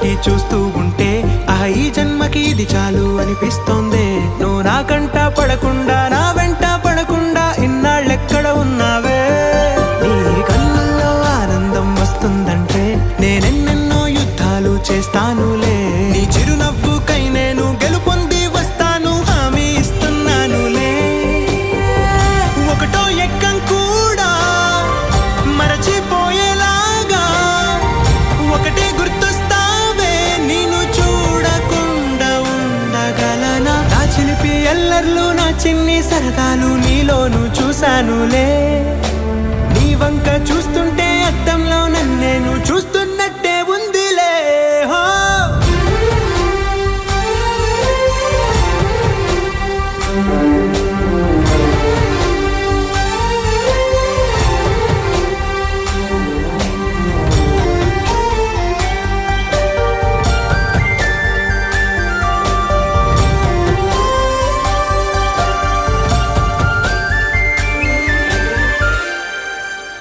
పెట్టి చూస్తూ ఉంటే ఈ జన్మకి ఇది చాలు అనిపిస్తోంది. నువ్వు నా కంట పడకుండా నా వెంట పడకుండా ఇన్నాళ్ళెక్కడ ఉన్నావే. నీ కళ్ళల్లో ఆనందం వస్తుందంటే నేనెన్నెన్నో యుద్ధాలు చేస్తానులే. నీ చిరునవ్వుకై నేను గెలుపొంది వస్తాను, హామీ ఇస్తున్నానులే. ఒకటో ఎక్కం కూడా మరచిపోయేలాగా ఒకటే గుర్తొస్తావే. నేను చూడకుండా ఉండగలనా? నా చిలిపి ఎల్లర్లు నా చిన్ని సరదాలు నీలోను చూశానులే. నీ వంక చూస్తుంటే అద్దంలో నన్నేను చూస్తున్నట్టే